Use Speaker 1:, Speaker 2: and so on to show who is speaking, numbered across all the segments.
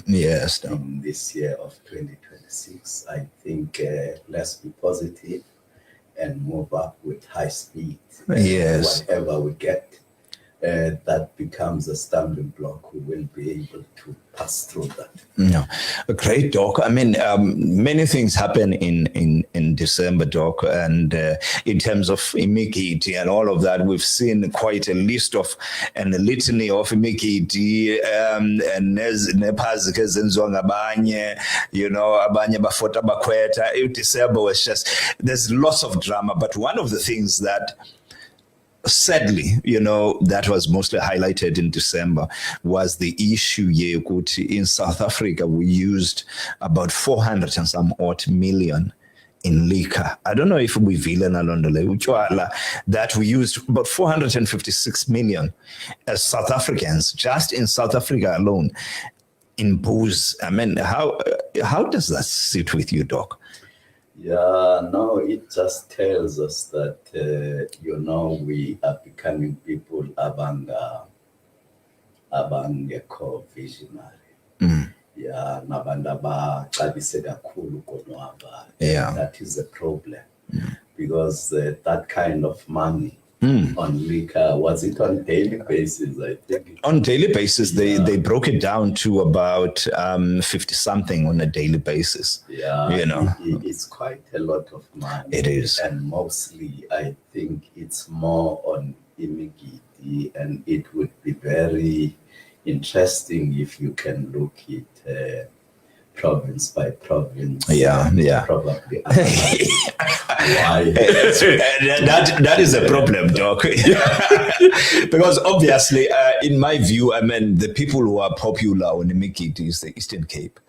Speaker 1: Yes.
Speaker 2: In this year of 2026, I think let's be positive and move up with high speed.
Speaker 1: Yes.
Speaker 2: Whatever we get, that becomes a stumbling block, we will be able to pass through that.
Speaker 1: No, great, Doc. I mean, many things happen in December, Doc, and in terms of imigidi and all of that, we've seen quite a list of and a litany of imigidi and nepazike zenziwa ngabanye, abanye bafota bakweta. December was just, there's lots of drama, but one of the things that sadly, that was mostly highlighted in December was the issue in South Africa. We used about 400 and some odd million in liquor. I don't know if we that we used about 456 million as South Africans, just in South Africa alone, in booze. I mean, how does that sit with you, Doc?
Speaker 2: Yeah, no, it just tells us that, we are becoming people abangekho visionary. Yeah, that is a problem. Because that kind of money on liquor, was it on daily basis? I think
Speaker 1: on daily basis, they broke it down to about 50 something on a daily basis.
Speaker 2: Yeah, it's quite a lot of money.
Speaker 1: It is,
Speaker 2: and mostly I think it's more on imigidi, and it would be very interesting if you can look at province by province.
Speaker 1: Yeah.
Speaker 2: Probably. Why?
Speaker 1: that is a problem, Doc. Because obviously, in my view, I mean, the people who are popular on the Mikiti is the Eastern Cape.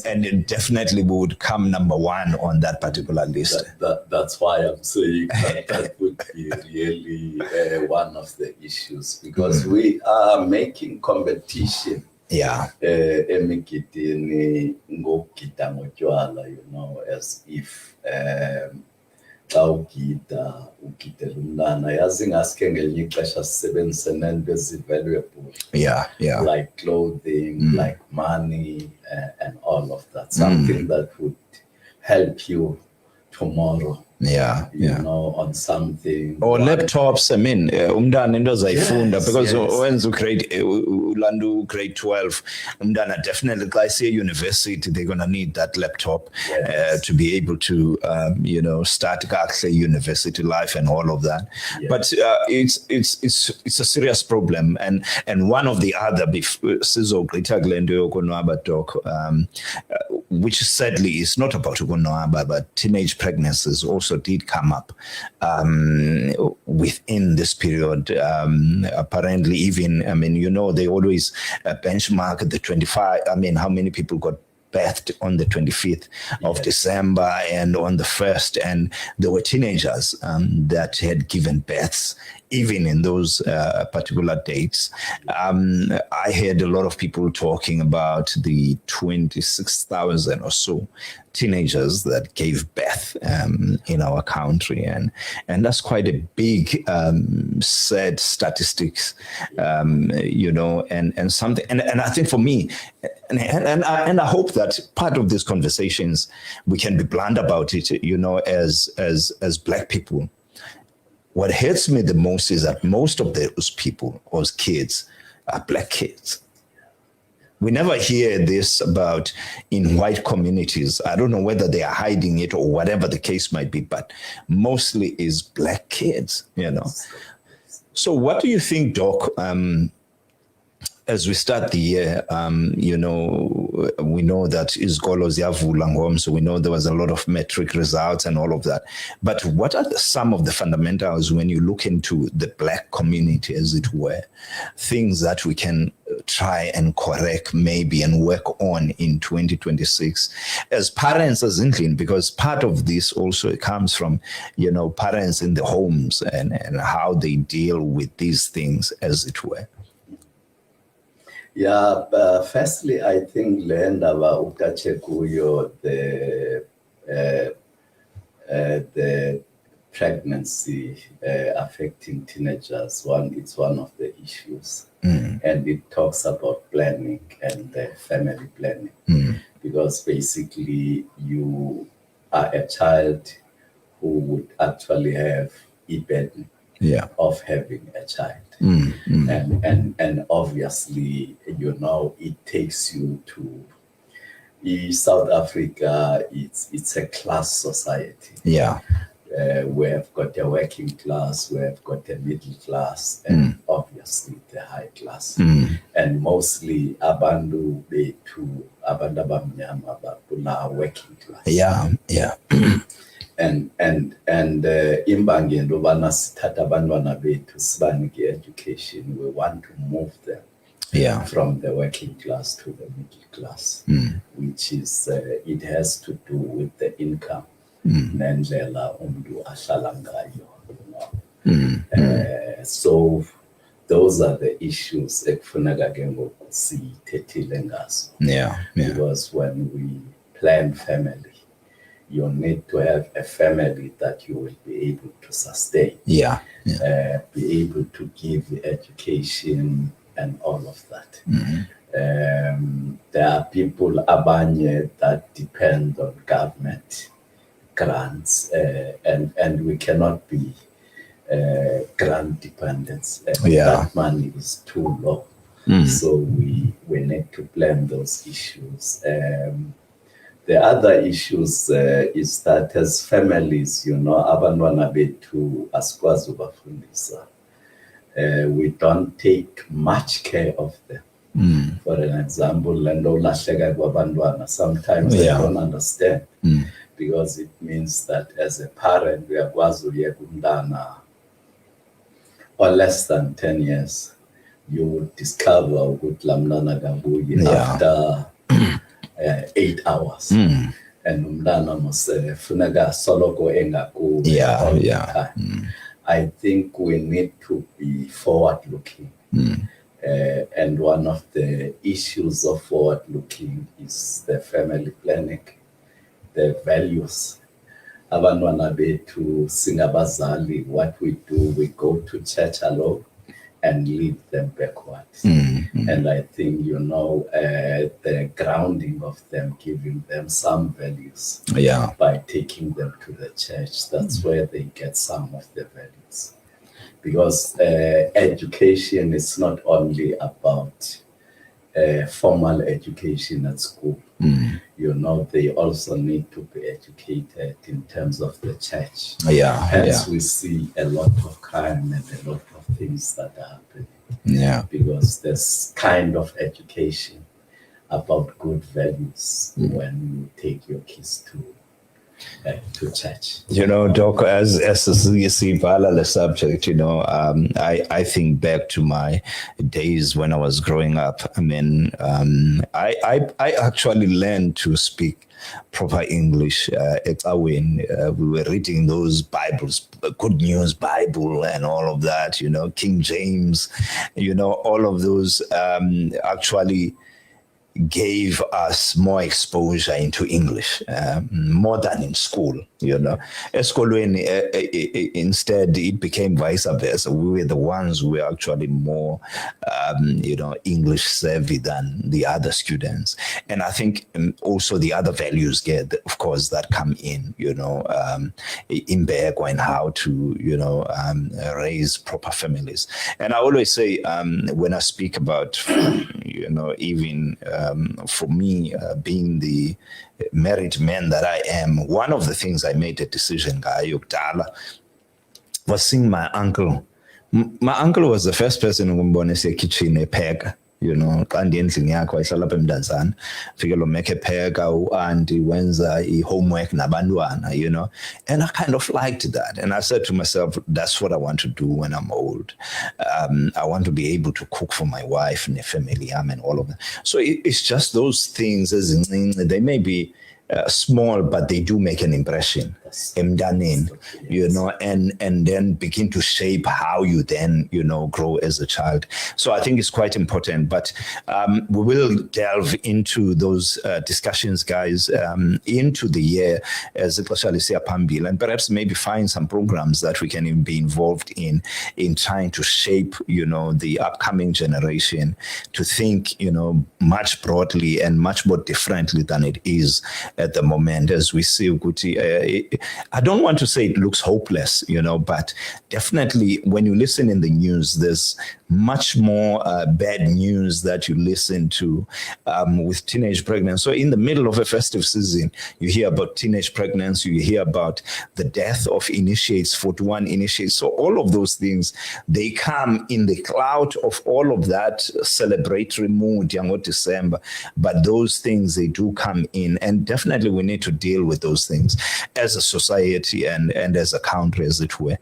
Speaker 1: And it definitely would come number one on that particular list.
Speaker 2: That's why I'm saying that would be really one of the issues, because we are making competition.
Speaker 1: Yeah.
Speaker 2: Emigidini ngokugida ngotywala, as if xa ugidela umntana, yazi ngaske ngelinye ixesha sisebenzise nento ezi-valuable, like clothing, like money, and all of that, something that would help you tomorrow. On something.
Speaker 1: Or laptops, I mean, umntana into azayifunda, because when you grade 12, umntana definitely, I say university, they're going to need that laptop to be able to, start actually university life and all of that. But it's a serious problem, and one of the other, which sadly is not about ugonwaba, but teenage pregnancies also did come up within this period. Apparently, even, they always benchmark the 25, how many people got birthed on the 25th of December and on the 1st, and there were teenagers that had given births even in those particular dates. I heard a lot of people talking about the 26,000 or so teenagers that gave birth in our country, and that's quite a big sad statistics, and something, and I think for me, and I hope that part of these conversations we can be blunt about it, as Black people. What hurts me the most is that most of those people, those kids, are Black kids. We never hear this about in white communities. I don't know whether they are hiding it or whatever the case might be, but mostly is Black kids, So what do you think, Doc, as we start the year, we know that izikolo ziyavula ngomso, so we know there was a lot of Matric results and all of that. But what are some of the fundamentals when you look into the Black community, as it were, things that we can try and correct maybe and work on in 2026 as parents, as Inklin, because part of this also comes from, parents in the homes and how they deal with these things, as it were.
Speaker 2: Yeah, firstly, I think Leendaba ukache kuyo the pregnancy affecting teenagers. It's one of the issues. And it talks about planning and family planning. Because basically you are a child who would actually have a burden of having a child. And obviously, it takes you to South Africa. It's a class society. We have got a working class, we have got a middle class, and obviously the high class. And mostly abantu bethu, abantu abamnyama bakula working class. And imbangelo yobana sithatha abantwana bethu sibanike education, we want to move them from the working class to the middle class, which is it has to do with the income nendlela umuntu ahlala ngayo. So those are the issues ekufuneka ke ngoku sithethile ngazo. Because when we plan family, you need to have a family that you will be able to sustain, be able to give education and all of that. There are people abanye that depend on government grants, and we cannot be grant dependents. That money is too low. So we need to plan those issues. The other issues is that as families, abantwana bethu asikwazi ubafundisa. We don't take much care of them. For an example, sometimes I don't understand, because it means that as a parent, we are or less than 10 years, you would discover good lamnana gabuyi after 8 hours. And umntana funeka soloko engakuwe all the time. I think we need to be forward-looking. And one of the issues of forward-looking is the family planning, the values. Abantwana bethu singabazali, what we do, we go to church alone and lead them backwards. And I think, the grounding of them, giving them some values by taking them to the church, that's where they get some of the values. Because education is not only about formal education at school. They also need to be educated in terms of the church. Hence we see a lot of crime and a lot of things that are happening. Because there's kind of education about good values when you take your kids to church.
Speaker 1: Doc, as you see, the subject, I think back to my days when I was growing up. I mean, I actually learned to speak proper English when we were reading those Bibles, Good News Bible and all of that, King James, all of those actually gave us more exposure into English, more than in school, Instead, it became vice versa. We were the ones who were actually more, English savvy than the other students. And I think also the other values of course, that come in, in Begwa and how to, raise proper families. And I always say, when I speak about, even for me, being the married man that I am, one of the things I made a decision was seeing my uncle. My uncle was the first person who was in the kitchen, a peg. Xa endlini yakho ayihlala apha eMdantsane, fike lo make epheka u-auntie wenza i-homework nabantwana, and I kind of liked that. And I said to myself, that's what I want to do when I'm old. I want to be able to cook for my wife and the family and all of that. So it's just those things, they may be small, but they do make an impression. emntaneni, you know, and then begin to shape how you then, you know, grow as a child. So I think it's quite important, but we will delve into those discussions, guys, into the year as ixesha lisiya phambili, and perhaps maybe find some programs that we can even be involved in trying to shape, you know, the upcoming generation to think, you know, much broadly and much more differently than it is at the moment, as we see. I don't want to say it looks hopeless, you know, but definitely when you listen in the news, there's much more bad news that you listen to with teenage pregnancy. So in the middle of a festive season, you hear about teenage pregnancy, you hear about the death of initiates, 41 initiates. So all of those things, they come in the cloud of all of that celebratory mood, December. But those things, they do come in, and definitely we need to deal with those things as a society and as a country, as it were.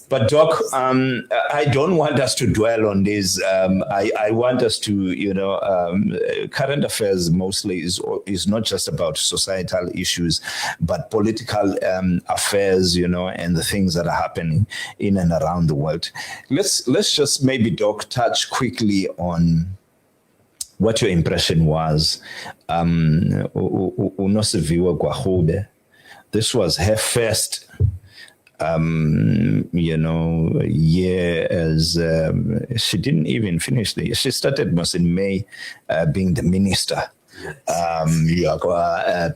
Speaker 1: But Doc, I don't want us to dwell on this. I want us to, you know, current affairs mostly is not just about societal issues, but political affairs, you know, and the things that are happening in and around the world. Let's just maybe, Doc, touch quickly on what your impression was. Unosiviwe Gwahube. This was her first you know, year as she didn't even finish she started most in May being the minister,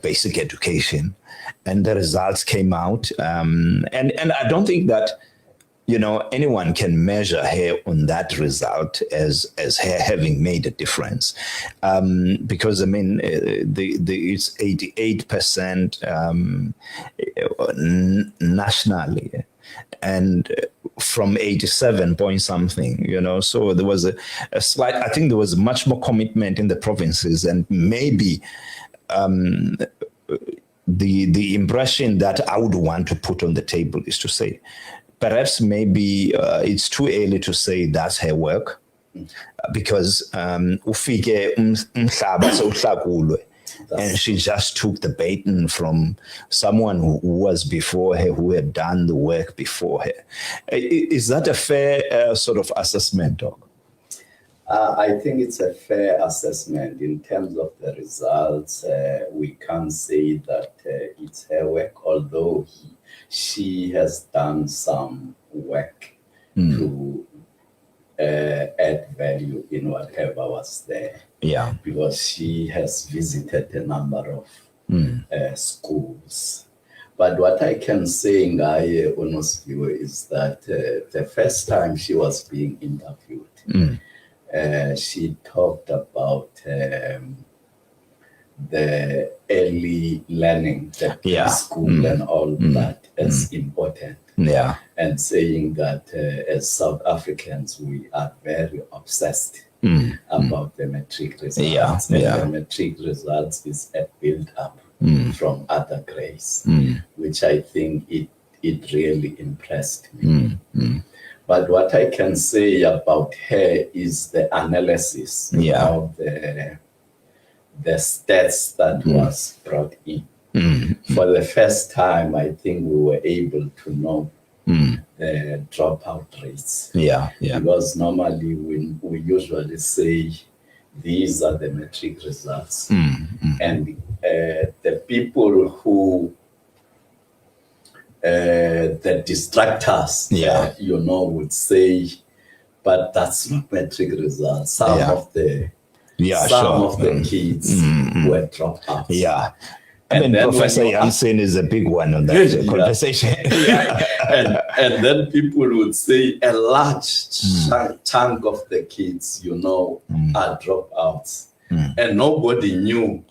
Speaker 1: basic education, and the results came out, and I don't think that, you know, anyone can measure her on that result as her having made a difference, because I mean it's 88% nationally, and from 87 point something, you know. So there was a slight. I think there was much more commitment in the provinces, and maybe the impression that I would want to put on the table is to say, perhaps maybe it's too early to say that's her work, because ufike umhlaba sewuhlakulwe, and she just took the baton from someone who was before her, who had done the work before her. Is that a fair sort of assessment, Doc?
Speaker 2: I think it's a fair assessment. In terms of the results, we can't say that it's her work, although she has done some work to add value in whatever was there.
Speaker 1: Yeah.
Speaker 2: Because she has visited a number of schools. But what I can say, Ngaye Onosviwe, is that the first time she was being interviewed, she talked about the early learning, the preschool and all that as important.
Speaker 1: Yeah.
Speaker 2: And saying that as South Africans, we are very obsessed about the Matric results. And the Matric results is a build-up from other grades, which I think it really impressed me. But what I can say about her is the analysis of the stats that was brought in. For the first time, I think we were able to know the dropout rates. Because normally we usually say these are the Matric results. And the people who the distractors, you know, would say, but that's not Matric results. Some of the kids were dropped out.
Speaker 1: And then Professor Jansen is a big one on that conversation.
Speaker 2: And then people would say a large chunk of the kids, you know, are dropouts. And nobody knew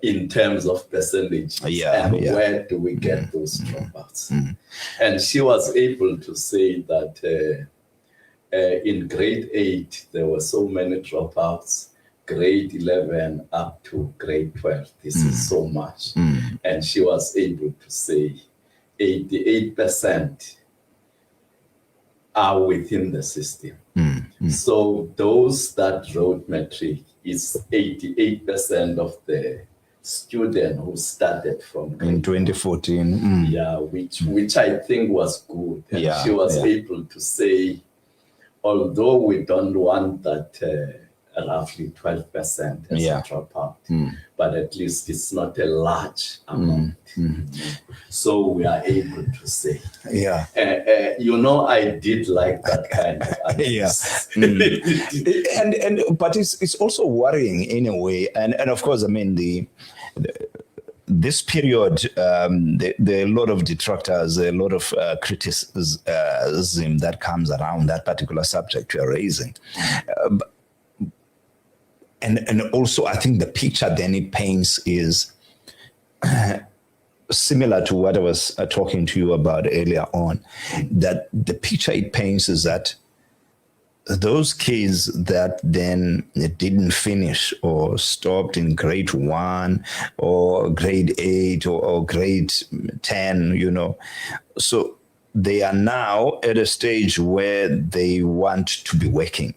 Speaker 2: in terms of percentage where do we get those dropouts. And she was able to say that in grade 8, there were so many dropouts. Grade 11 up to grade 12, this is so much. And she was able to say 88% are within the system. So those that wrote Matric is 88% of the student who started from
Speaker 1: in 2014.
Speaker 2: Yeah, which I think was good. And she was able to say, although we don't want that roughly 12% as a dropout, but at least it's not a large amount. So we are able to say.
Speaker 1: Yeah.
Speaker 2: I did like that kind of analysis.
Speaker 1: But it's also worrying in a way. And of course, I mean, this period, there are a lot of detractors, a lot of criticism that comes around that particular subject you're raising. And also, I think the picture then it paints is similar to what I was talking to you about earlier on, that the picture it paints is that those kids that then didn't finish or stopped in grade 1 or grade 8 or grade 10, so they are now at a stage where they want to be working.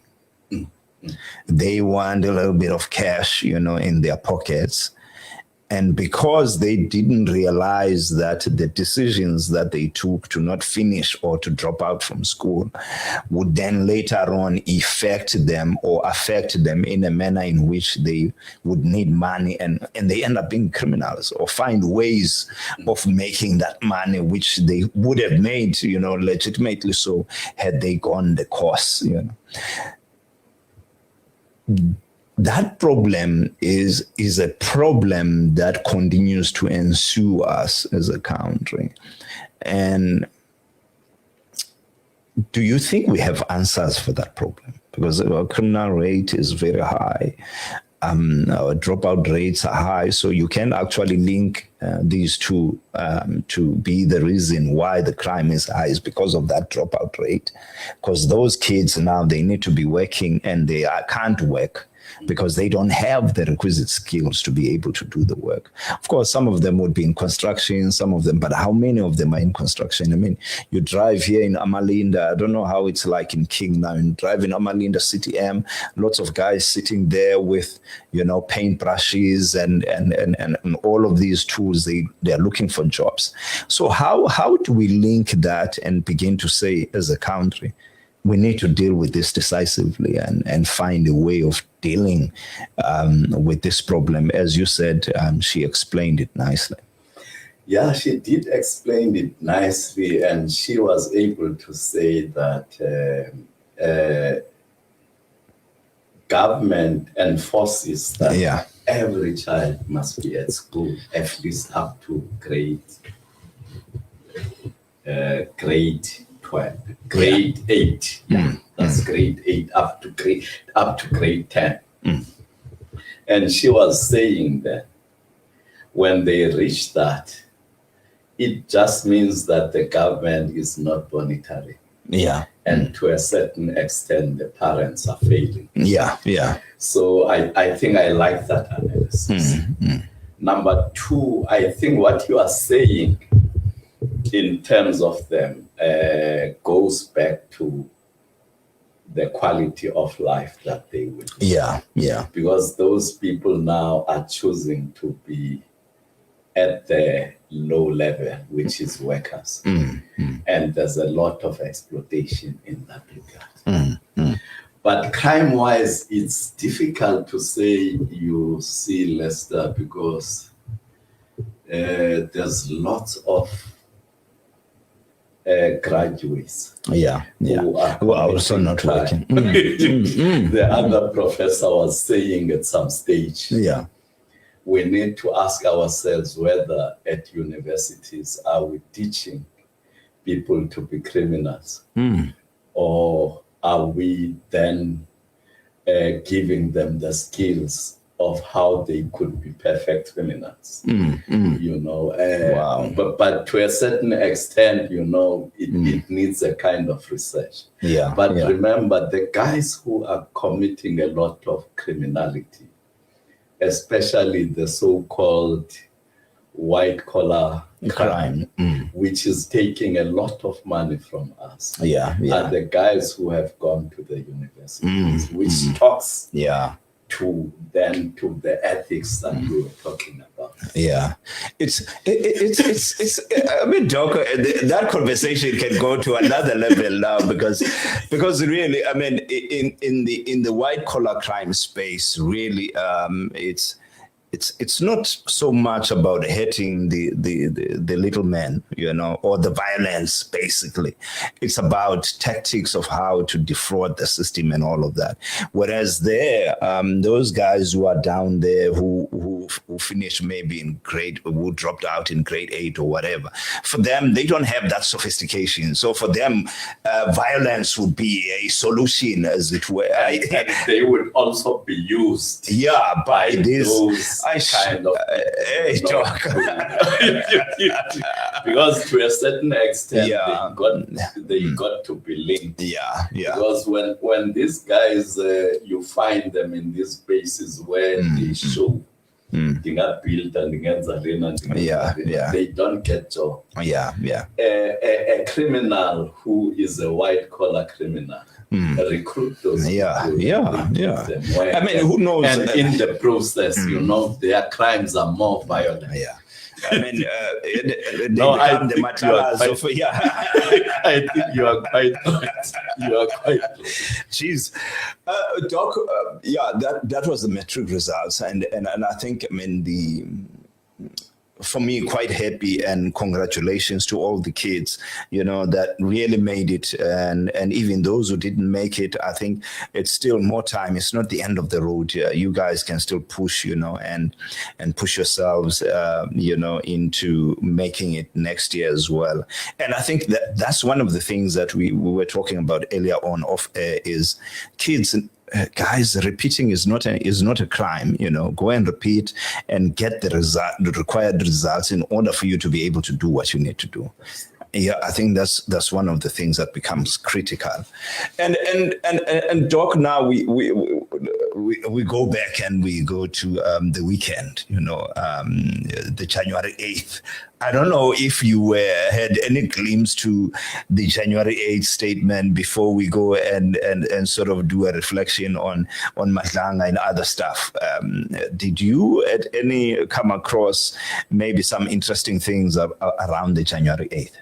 Speaker 1: They want a little bit of cash, in their pockets. And because they didn't realize that the decisions that they took to not finish or to drop out from school would then later on affect them in a manner in which they would need money and they end up being criminals or find ways of making that money, which they would have made, legitimately so had they gone the course, That problem is a problem that continues to ensue us as a country. And do you think we have answers for that problem? Because our criminal rate is very high. Our dropout rates are high. So you can actually link these two to be the reason why the crime is high is because of that dropout rate. Because those kids now, they need to be working and they can't work because they don't have the requisite skills to be able to do the work. Of course, some of them would be in construction, but how many of them are in construction? I mean, you drive here in Amalinda, I don't know how it's like in King now, you drive in Amalinda City M, lots of guys sitting there with, paint brushes and all of these tools, they're looking for jobs. So how do we link that and begin to say as a country, we need to deal with this decisively and find a way of dealing with this problem? As you said, she explained it nicely.
Speaker 2: Yeah, she did explain it nicely, and she was able to say that government enforces that every child must be at school at least up to grade 8. That's grade 8 up to grade 10. And she was saying that when they reach that, it just means that the government is not monitoring. And to a certain extent, the parents are failing. So I think I like that analysis. Number 2, I think what you are saying in terms of them goes back to the quality of life that they would live. Because those people now are choosing to be at the low level, which is workers. And there's a lot of exploitation in that regard. But crime-wise, it's difficult to say you see Lester because there's lots of graduates who are also not working. The other professor was saying at some stage, we need to ask ourselves whether at universities are we teaching people to be criminals, or are we then giving them the skills of how they could be perfect criminals, but to a certain extent, it needs a kind of research. But remember, the guys who are committing a lot of criminality, especially the so-called white-collar crime, which is taking a lot of money from us, are the guys who have gone to the universities, which talks to the ethics that we were talking about.
Speaker 1: Yeah, it's I mean, Doc, that conversation can go to another level now because really, I mean, in the white collar crime space, really, it's not so much about hating the little man, or the violence. Basically, it's about tactics of how to defraud the system and all of that. Whereas there, those guys who are down there who finished maybe in who dropped out in grade 8 or whatever, for them they don't have that sophistication. So for them, violence would be a solution, as it were.
Speaker 2: And they would also be used.
Speaker 1: Yeah, by this.
Speaker 2: Those kind of because to a certain extent they got to be linked.
Speaker 1: Yeah.
Speaker 2: Because when these guys you find them in these spaces where they show they don't get job. A criminal who is a white collar criminal recruit those people. I
Speaker 1: mean, who knows?
Speaker 2: And in the process, their crimes are more violent.
Speaker 1: I mean,
Speaker 2: I think you are quite right. You are quite right.
Speaker 1: Jeez, Doc. That was the Matric results, and I think, I mean, for me, quite happy, and congratulations to all the kids, that really made it, and even those who didn't make it. I think it's still more time. It's not the end of the road. You guys can still push, and push yourselves, into making it next year as well. And I think that's one of the things that we were talking about earlier on off air is kids. Guys, repeating is not a crime. Go and repeat and get the required results in order for you to be able to do what you need to do. Yeah, I think that's one of the things that becomes critical. And Doc, now we go back and we go to the weekend. The January 8th. I don't know if you had any glimpse to the January 8th statement before we go and sort of do a reflection on Madlanga and other stuff. Did you at any come across maybe some interesting things around the January 8th?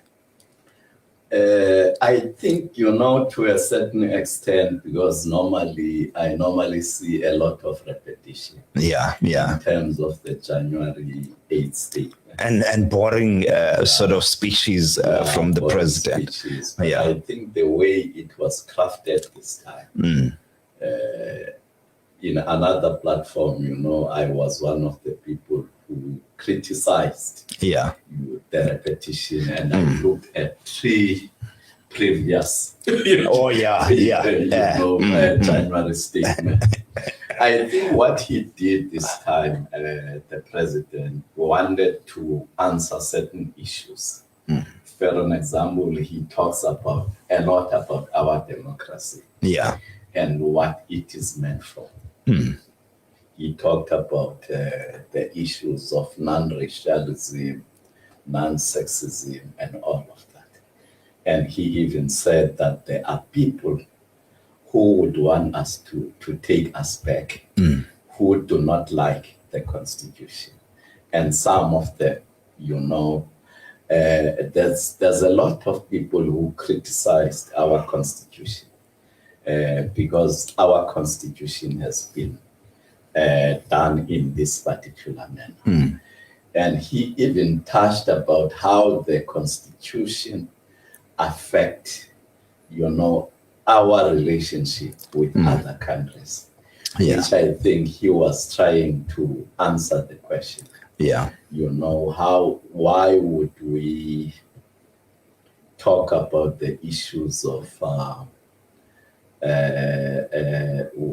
Speaker 2: I think, to a certain extent, because I normally see a lot of repetition.
Speaker 1: Yeah.
Speaker 2: In terms of the January 8th statement.
Speaker 1: And boring sort of speeches from the president.
Speaker 2: I think the way it was crafted this time, in another platform, I was one of the people who criticized the repetition, and I looked at 3 previous January statement. I think what he did this time, the president wanted to answer certain issues. For an example, he talks a lot about our democracy and what it is meant for. He talked about the issues of non-racialism, non-sexism, and all of that. And he even said that there are people who would want us to take us back, who do not like the Constitution. And some of them, there's a lot of people who criticized our Constitution because our Constitution has been done in this particular manner. And he even touched about how the Constitution affect, our relationship with other countries, which I think he was trying to answer the question. Why would we talk about the issues of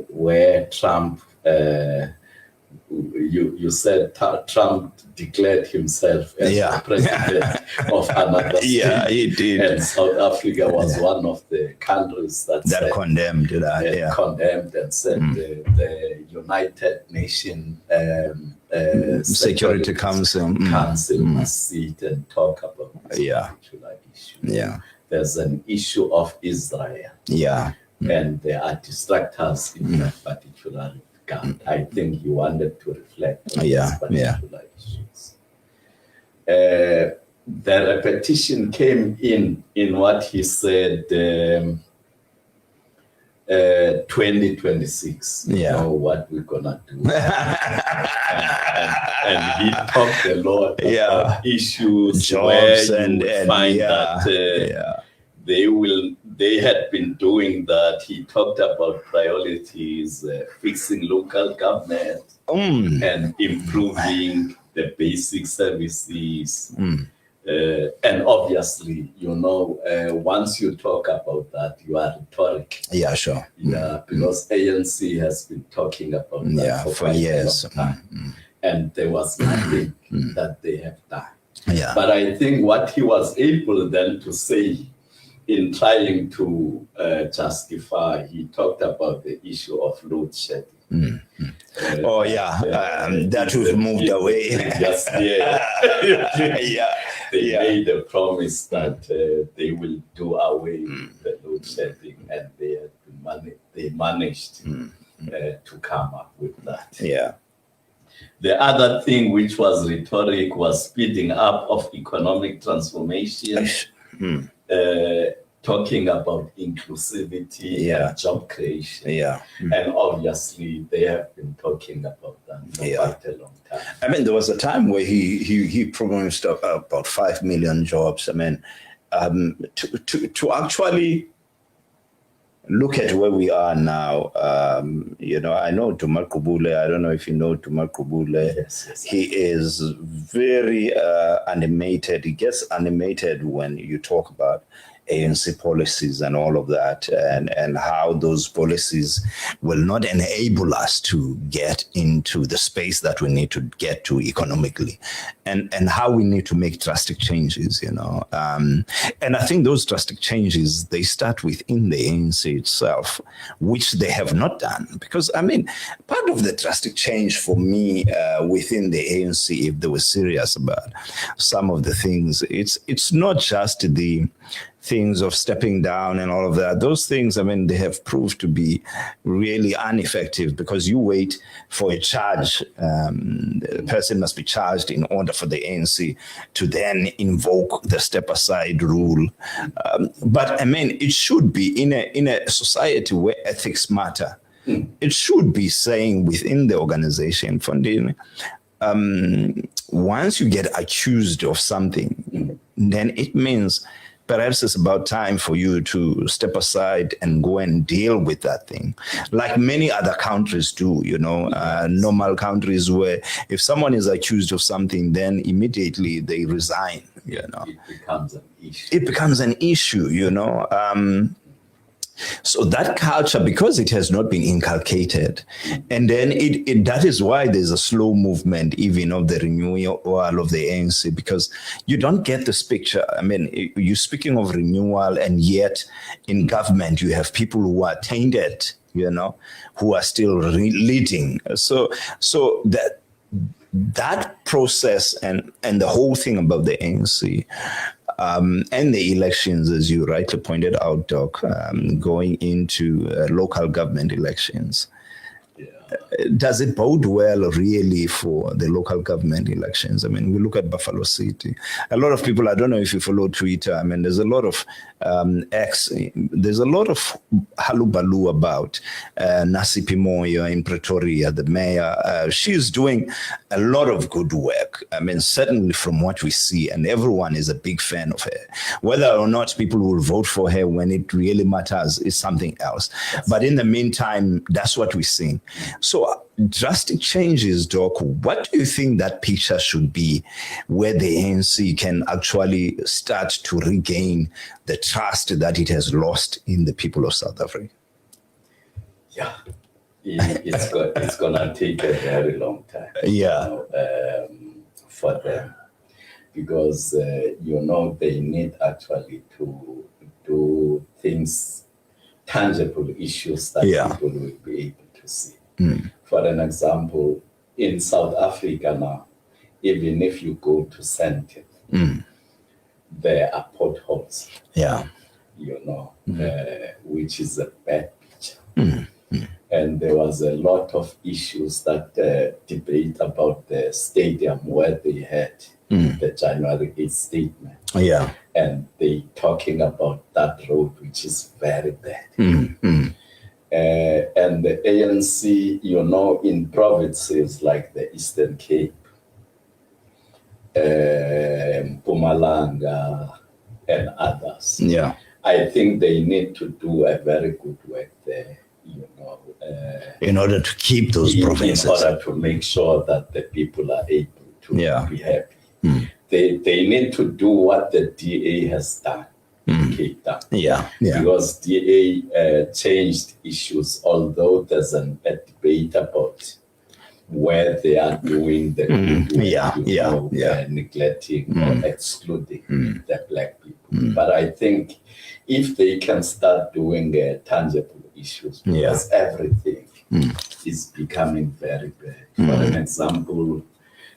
Speaker 2: where Trump, you said Trump declared himself as the president of another state.
Speaker 1: He did.
Speaker 2: And South Africa was one of the countries that
Speaker 1: condemned
Speaker 2: condemned and said the United Nations
Speaker 1: Security Council
Speaker 2: must sit and talk about this particular issue. There's an issue of Israel. And there are distractors in that particular regard. I think he wanted to reflect on
Speaker 1: Yeah,
Speaker 2: these particular issues. The repetition came in what he said, 2026, you know what we're gonna do. and he talked a lot about issues
Speaker 1: jobs
Speaker 2: where
Speaker 1: and
Speaker 2: you would find that they had been doing that. He talked about priorities, fixing local government and improving the basic services. And obviously, you know, once you talk about that, you are rhetoric.
Speaker 1: Yeah, sure.
Speaker 2: Yeah, because ANC has been talking about that
Speaker 1: for years.
Speaker 2: And there was nothing that they have done.
Speaker 1: Yeah.
Speaker 2: But I think what he was able then to say in trying to justify, he talked about the issue of load shedding.
Speaker 1: That we've moved away.
Speaker 2: They made a promise that they will do away with the load shedding, and they managed to come up with that.
Speaker 1: Yeah.
Speaker 2: The other thing which was rhetoric was speeding up of economic transformation, talking about inclusivity and job creation. And obviously they have been talking about that for quite a long time.
Speaker 1: I mean, there was a time where he promised about 5 million jobs. I mean, to actually look at where we are now, you know, I know Dumar Kubule. I don't know if you know Dumar Kubule.
Speaker 2: Yes.
Speaker 1: He is very animated. He gets animated when you talk about ANC policies and all of that, and how those policies will not enable us to get into the space that we need to get to economically, and how we need to make drastic changes, you know. And I think those drastic changes, they start within the ANC itself, which they have not done. Because, I mean, part of the drastic change for me within the ANC, if they were serious about some of the things, it's not just the things of stepping down and all of that. Those things, I mean, they have proved to be really ineffective, because you wait for a charge. The person must be charged in order for the ANC to then invoke the step aside rule. But I mean, it should be in a society where ethics matter. It should be saying within the organization, Fondini, once you get accused of something, then it means perhaps it's about time for you to step aside and go and deal with that thing, like many other countries do, you know, normal countries where if someone is accused of something, then immediately they resign, you know.
Speaker 2: It becomes an issue.
Speaker 1: You know. So that culture, because it has not been inculcated, and then that is why there's a slow movement even of the renewal of the ANC, because you don't get this picture. I mean, you're speaking of renewal, and yet in government you have people who are tainted, you know, who are still leading. So that process and the whole thing about the ANC, and the elections, as you rightly pointed out, Doc, going into local government elections. Does it bode well really for the local government elections? I mean, we look at Buffalo City. A lot of people, I don't know if you follow Twitter, I mean, there's a lot of there's a lot of halubalu about Nasipi Moyo in Pretoria, the mayor. She's doing a lot of good work. I mean, certainly from what we see, and everyone is a big fan of her. Whether or not people will vote for her when it really matters is something else. But in the meantime, that's what we're seeing. So drastic changes, Doc, what do you think that picture should be, where the ANC can actually start to regain the trust that it has lost in the people of South Africa?
Speaker 2: Yeah, it's going to take a very long time. For them, because, you know, they need actually to do things, tangible issues that people will be able to see. For an example, in South Africa now, even if you go to Sandton, there are potholes. You know, which is a bad picture. And there was a lot of issues that debate about the stadium where they had the January 8th statement.
Speaker 1: Yeah.
Speaker 2: And they talking about that road, which is very bad. And the ANC, you know, in provinces like the Eastern Cape, Mpumalanga, and others.
Speaker 1: Yeah.
Speaker 2: I think they need to do a very good work there, you know.
Speaker 1: In order to keep those provinces.
Speaker 2: In order to make sure that the people are able to be happy. They need to do what the DA has done in Cape Town.
Speaker 1: Yeah.
Speaker 2: Because DA changed issues, although there's a debate about where they are doing the neglecting or excluding the black people. But I think if they can start doing tangible issues, because everything is becoming very bad. For an example,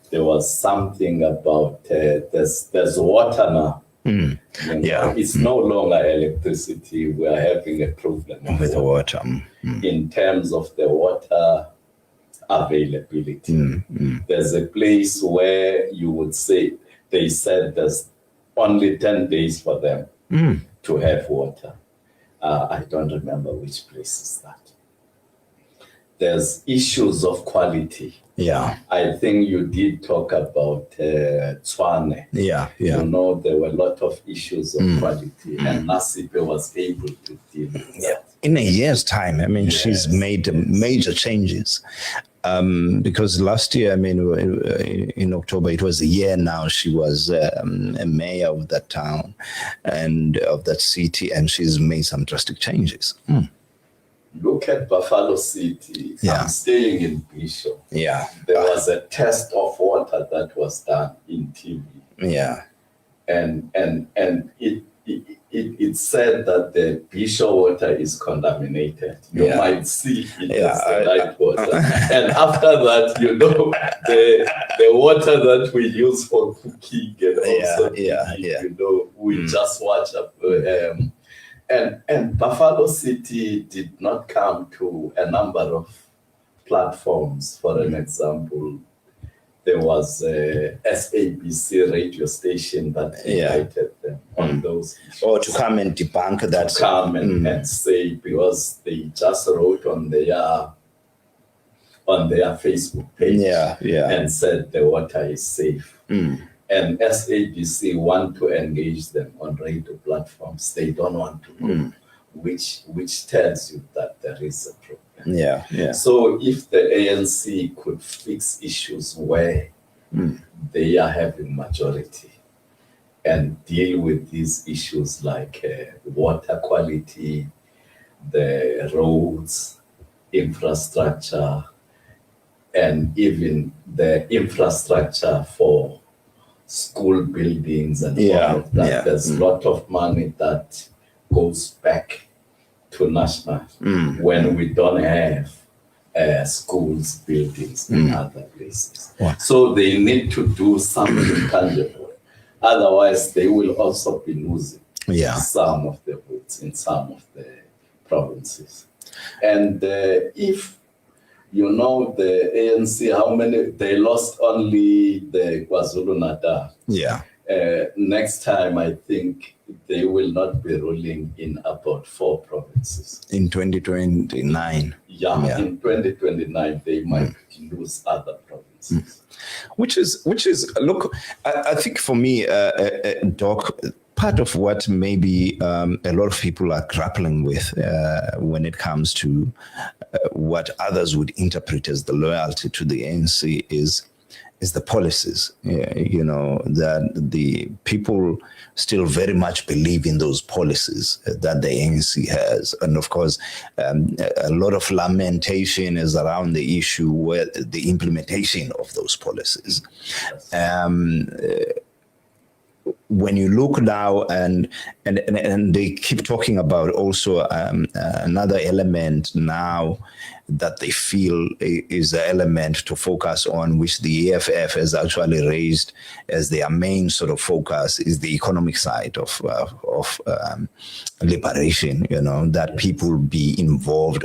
Speaker 2: there was something about there's water now. You know, it's no longer electricity. We are having a problem
Speaker 1: with the water.
Speaker 2: In terms of the water availability. There's a place where you would say, they said there's only 10 days for them to have water. I don't remember which place is that. There's issues of quality.
Speaker 1: Yeah.
Speaker 2: I think you did talk about Tswane.
Speaker 1: Yeah.
Speaker 2: You know, there were a lot of issues of quality, and Nasipe was able to deal with that.
Speaker 1: In a year's time, I mean, she's made major changes. Because last year, I mean, in October, it was a year now, she was a mayor of that town and of that city, and she's made some drastic changes.
Speaker 2: Look at Buffalo City. I'm staying in Bishop.
Speaker 1: Yeah.
Speaker 2: There was a test of water that was done in TV.
Speaker 1: Yeah.
Speaker 2: And it said that the Bishop water is contaminated. You might see it as the right water. And after that, you know, the water that we use for cooking and also you know, we just watch up. And Buffalo City did not come to a number of platforms. For an example, there was a SABC radio station that invited them on those issues.
Speaker 1: Or to come and debunk that.
Speaker 2: To come and say, because they just wrote on their Facebook page and said the water is safe. And SABC want to engage them on radio platforms. They don't want to go, which tells you that there is a problem. So if the ANC could fix issues where they are having majority and deal with these issues like water quality, the roads, infrastructure, and even the infrastructure for school buildings and all of that. There's a lot of money that goes back to national when we don't have schools, buildings, and other places. So they need to do something tangible. Otherwise, they will also be losing some of the votes in some of the provinces. And if you know the ANC, how many, they lost only the KwaZulu-Natal. Next time, I think they will not be ruling in about 4 provinces.
Speaker 1: In 2029.
Speaker 2: In 2029, they might lose other provinces.
Speaker 1: Which is look, I think for me, Doc, part of what maybe a lot of people are grappling with when it comes to what others would interpret as the loyalty to the ANC is the policies. You know, that the people still very much believe in those policies that the ANC has. And of course, a lot of lamentation is around the issue where the implementation of those policies. When you look now and they keep talking about also another element now that they feel is the element to focus on, which the EFF has actually raised as their main sort of focus, is the economic side of liberation, that people be involved.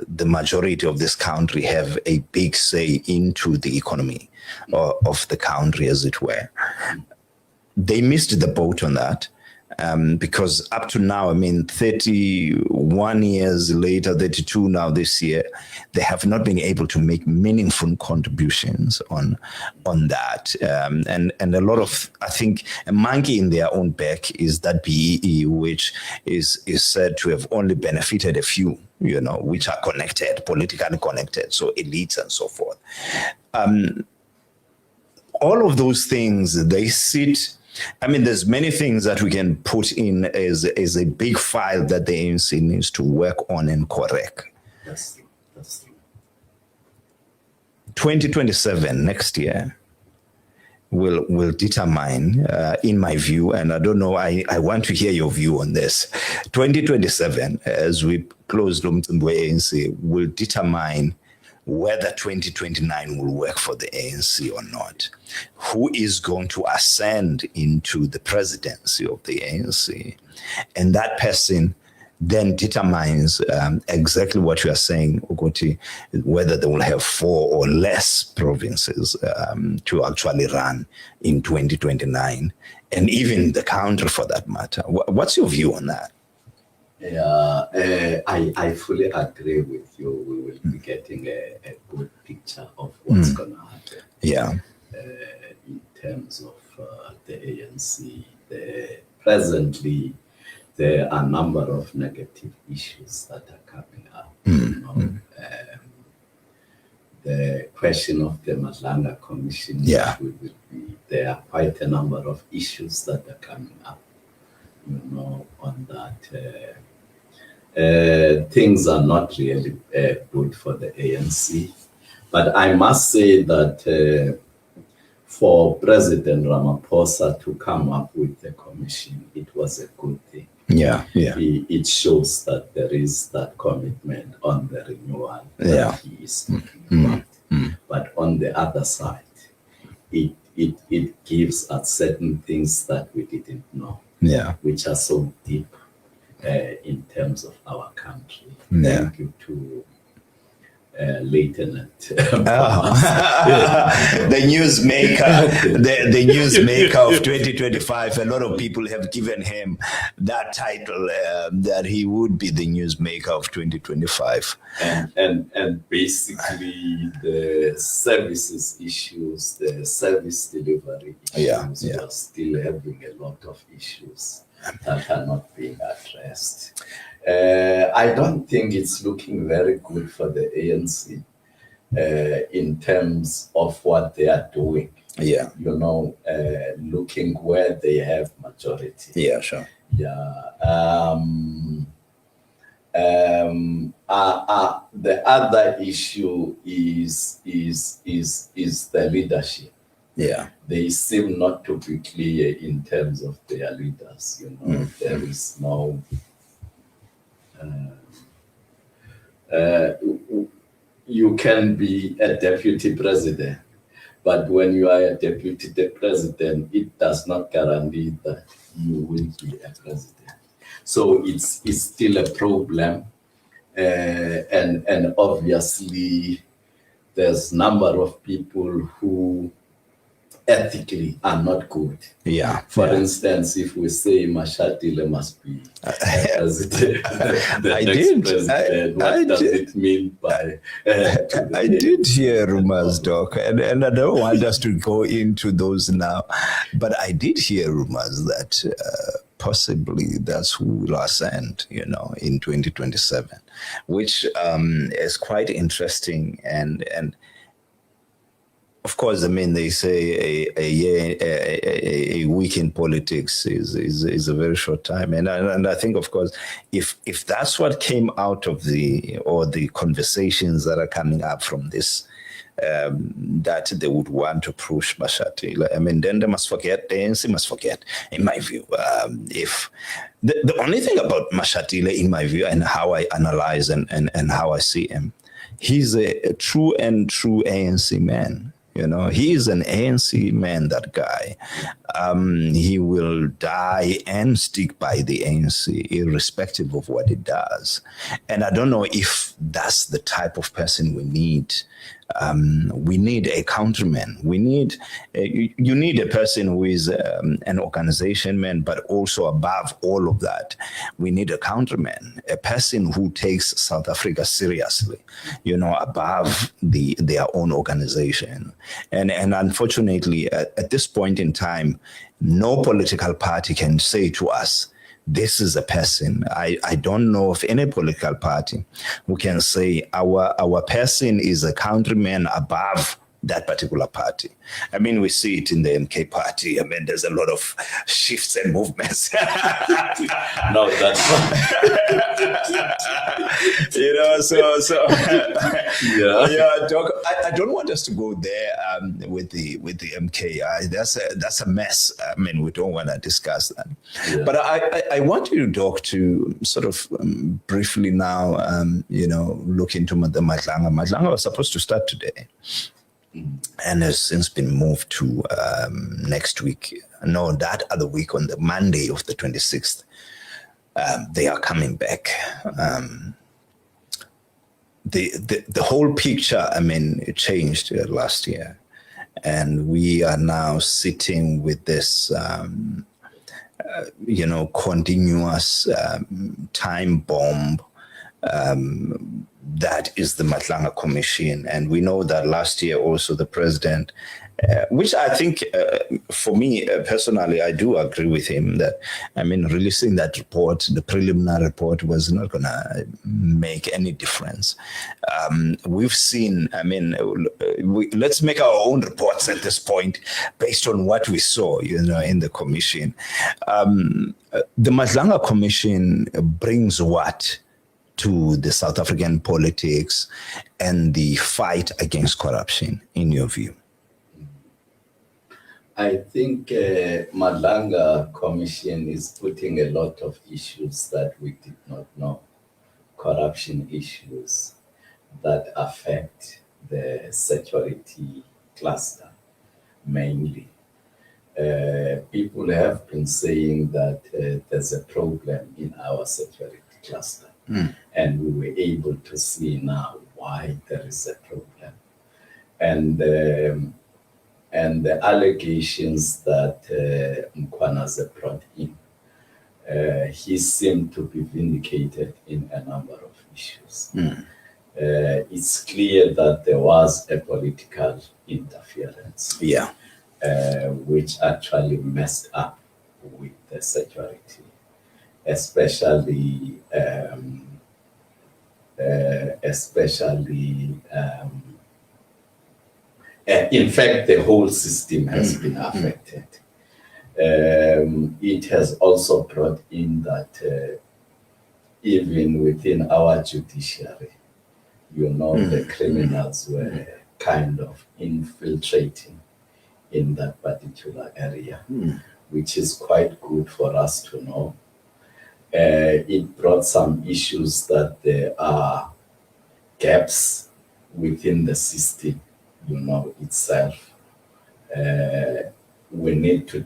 Speaker 1: The majority of this country have a big say into the economy of the country, as it were. They missed the boat on that. Because up to now, 31 years later, 32 now this year, they have not been able to make meaningful contributions on that. And a lot of, I think, a monkey in their own back is that BEE, which is said to have only benefited a few, which are connected, politically connected, so elites and so forth. All of those things, they sit. There's many things that we can put in as a big file that the ANC needs to work on and correct.
Speaker 2: That's true.
Speaker 1: 2027, next year, will determine, in my view, and I don't know, I want to hear your view on this. 2027, as we close Umcimbi ANC, will determine whether 2029 will work for the ANC or not. Who is going to ascend into the presidency of the ANC? And that person then determines exactly what you are saying, Uguti, whether they will have 4 or less provinces to actually run in 2029, and even the country for that matter. What's your view on that?
Speaker 2: Yeah, I fully agree with you. We will be getting a good picture of what's going to happen.
Speaker 1: Yeah.
Speaker 2: In terms of the ANC, presently there are a number of negative issues that are coming up. The question of the Madlanga Commission, there are quite a number of issues that are coming up. On that. Things are not really good for the ANC. But I must say that for President Ramaphosa to come up with the commission, it was a good thing.
Speaker 1: Yeah.
Speaker 2: It shows that there is that commitment on the renewal that he is talking about. But on the other side, it gives us certain things that we didn't know. Which are so deep in terms of our country. Thank you to Lieutenant.
Speaker 1: The newsmaker, the newsmaker of 2025. A lot of people have given him that title, that he would be the newsmaker of 2025.
Speaker 2: And basically the services issues, the service delivery issues, we are still having a lot of issues that are not being addressed. I don't think it's looking very good for the ANC in terms of what they are doing. Looking where they have majority.
Speaker 1: Yeah, sure.
Speaker 2: The other issue is the leadership. They seem not to be clear in terms of their leaders. There is no. You can be a deputy president, but when you are a deputy president, it does not guarantee that you will be a president. So it's still a problem, and obviously there's number of people who ethically are not good. For instance, if we say Makhosandile must be president, the next president, what does it mean by?
Speaker 1: I did hear rumors, Doc, and I don't want us to go into those now, but I did hear rumors that possibly that's who will ascend, in 2027, which is quite interesting and of course, I mean, they say a week in politics is a very short time, and I think, of course, if that's what came out of the conversations that are coming up from this, that they would want to push Mashatile, I mean, then they must forget, the ANC must forget, in my view. If the only thing about Mashatile, in my view, and how I analyze and how I see him, he's a true ANC man. You know, he is an ANC man, that guy. He will die and stick by the ANC, irrespective of what it does. And I don't know if that's the type of person we need. We need a counterman. You need a person who is an organization man, but also above all of that, we need a counterman, a person who takes South Africa seriously, you know, above their own organization. And unfortunately, at this point in time, no political party can say to us, this is a person. I don't know of any political party who can say our person is a countryman above that particular party. I mean, we see it in the MK party. I mean, there's a lot of shifts and movements.
Speaker 2: No, that's
Speaker 1: you know, so
Speaker 2: yeah,
Speaker 1: Doc, I don't want us to go there with the MK. That's a mess. I mean, we don't want to discuss that. Yeah. But I want you, Doc, to sort of briefly now, you know, look into the Madlanga. Madlanga was supposed to start today, and has since been moved to next week. No, that other week on the Monday of the 26th. They are coming back. The whole picture, I mean, it changed last year. And we are now sitting with this, you know, continuous time bomb that is the Madlanga Commission. And we know that last year also the president, which I think for me personally, I do agree with him that, I mean, releasing that report, the preliminary report, was not going to make any difference. We've seen, I mean, let's make our own reports at this point based on what we saw, you know, in the commission. The Madlanga Commission brings what to the South African politics and the fight against corruption, in your view?
Speaker 2: I think Madlanga Commission is putting a lot of issues that we did not know, corruption issues that affect the security cluster mainly. People have been saying that there's a problem in our security cluster. And we were able to see now why there is a problem. And the allegations that Mkhwanazi brought in, he seemed to be vindicated in a number of issues. It's clear that there was a political interference, which actually messed up with the security, especially in fact, the whole system has been affected. It has also brought in that even within our judiciary, you know, the criminals were kind of infiltrating in that particular area, which is quite good for us to know. It brought some issues that there are gaps within the system, you know, itself. We need to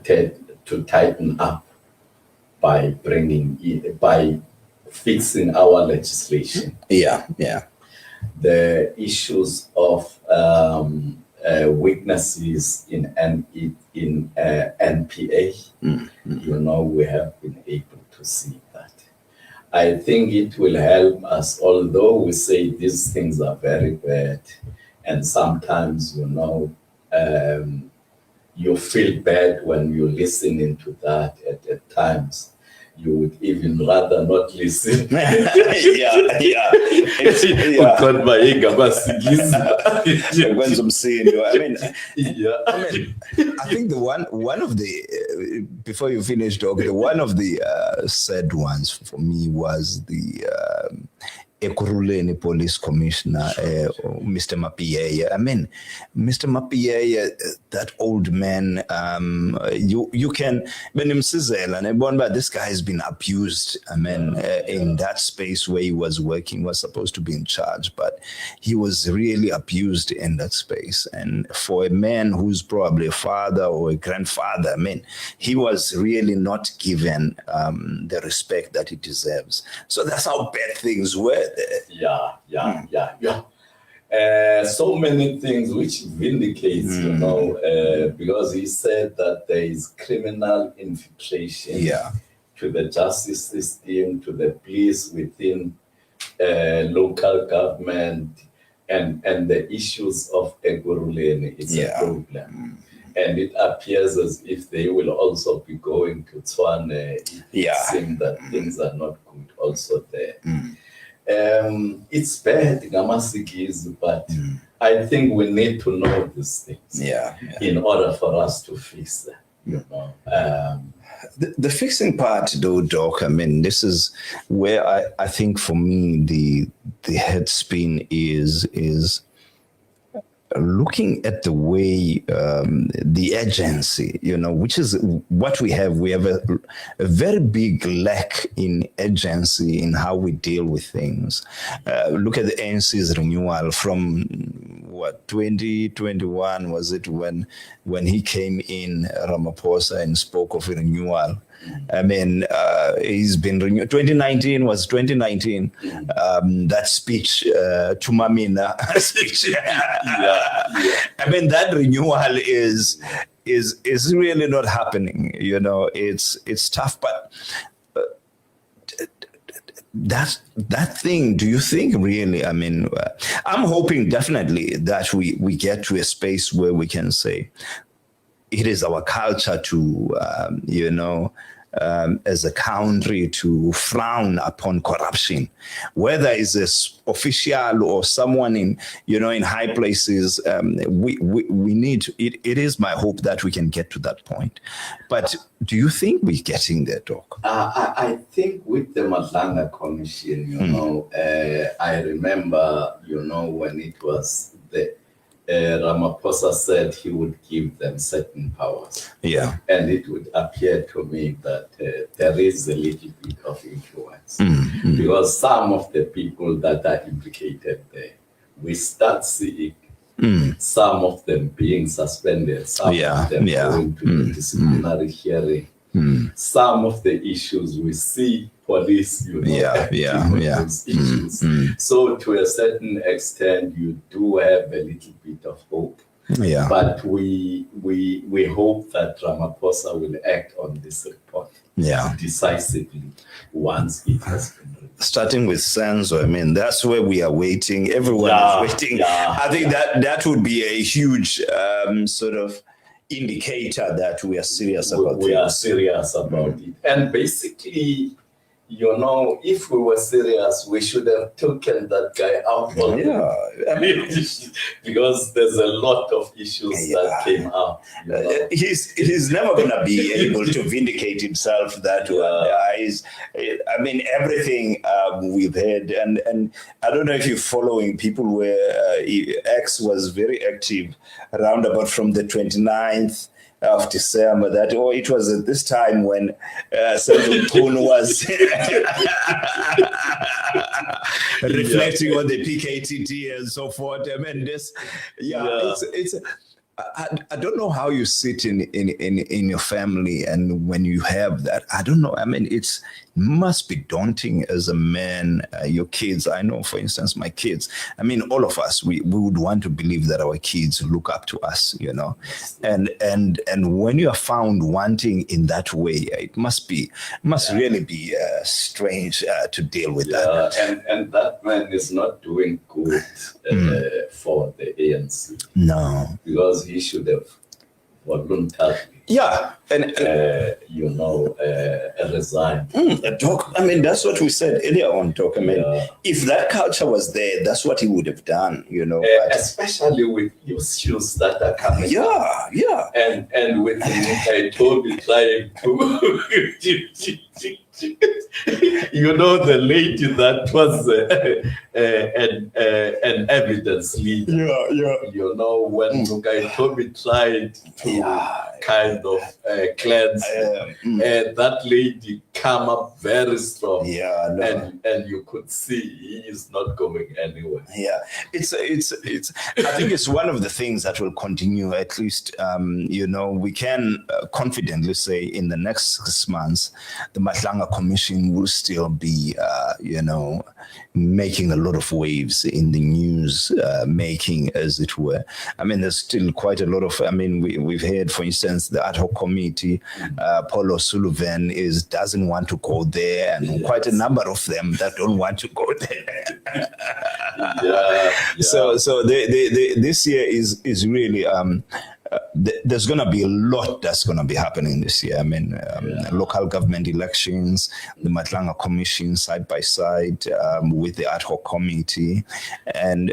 Speaker 2: tighten up by by fixing our legislation. The issues of weaknesses in NPA, you know, we have been able to see that. I think it will help us, although we say these things are very bad, and sometimes, you know, you feel bad when you're listening to that at times. you would even rather not listen.
Speaker 1: I think one of the before you finish, Doc, one of the sad ones for me was the Ekurhuleni Police Commissioner, Mr. Mapieye. I mean, Mr. Mapieye, that old man, you can, but this guy has been abused. I mean, in that space where he was working, was supposed to be in charge, but he was really abused in that space. And for a man who's probably a father or a grandfather, I mean, he was really not given the respect that he deserves. So that's how bad things were.
Speaker 2: So many things which vindicates, because he said that there is criminal infiltration to the justice system, to the police within local government, and the issues of Ekurhuleni is a problem. And it appears as if they will also be going to Tshwane. It seems that things are not good also there. It's bad, but I think we need to know these things in order for us to fix them.
Speaker 1: The fixing part, though, Doc, I mean, this is where I think for me the head spin is looking at the way the agency, which is what we have. We have a very big lack in agency in how we deal with things. Look at the ANC's renewal from 2021 was it when he came in, Ramaphosa, and spoke of a renewal. I mean, he's been renewed. 2019 was 2019. That speech to Mamina speech. I mean, that renewal is really not happening. It's tough, but that thing, do you think really, I mean, I'm hoping definitely that we get to a space where we can say it is our culture to, as a country, to frown upon corruption, whether it's this official or someone in high places. We need it. It is my hope that we can get to that point. But do you think we're getting there, Doc?
Speaker 2: I think with the Madlanga Commission, I remember, when it was the Ramaphosa said he would give them certain powers. And it would appear to me that there is a little bit of influence. Because some of the people that are implicated there, we start seeing some of them being suspended, some of them going to the disciplinary hearing. Some of the issues we see police, those issues. So to a certain extent, you do have a little bit of hope. But we hope that Ramaphosa will act on this report decisively once it has been released.
Speaker 1: Starting with Senzo, I mean, that's where we are waiting. Everyone is waiting. I think that would be a huge sort of indicator that we are serious about it.
Speaker 2: We are serious about it. And basically, if we were serious, we should have taken that guy out. I mean, because there's a lot of issues that came up.
Speaker 1: He's never going to be able to vindicate himself that way. I mean, everything we've heard, and I don't know if you're following people where X was very active around about from the 29th of December, it was at this time when Senator Poon was reflecting on the PKTT and so forth. I mean, it's I don't know how you sit in your family, and when you have that, I don't know. I mean, it must be daunting as a man. Your kids, I know, for instance, my kids. I mean, all of us, we would want to believe that our kids look up to us, And when you are found wanting in that way, it must really be strange to deal with that.
Speaker 2: And that man is not doing good for the ANC.
Speaker 1: No,
Speaker 2: because he should have voluntarily resigned.
Speaker 1: Doc, I mean, that's what we said earlier on, Doc. I mean, if that culture was there, that's what he would have done,
Speaker 2: Especially with issues that are coming.
Speaker 1: Yeah.
Speaker 2: And with Toby trying to the lady that was an evidence leader. When Toby tried to kind of cleanse that lady come up very strong. And you could see he is not going anywhere.
Speaker 1: It's I think it's one of the things that will continue, at least we can confidently say in the next 6 months the Madlanga Commission will still be making a lot of waves in the news making, as it were. I mean, there's still quite a lot of, we've heard, for instance, the ad hoc committee, Paul O'Sullivan doesn't want to go there, and quite a number of them that don't want to go there. So this year is really there's going to be a lot that's going to be happening this year. Local government elections, the Madlanga Commission side by side with the ad hoc committee, and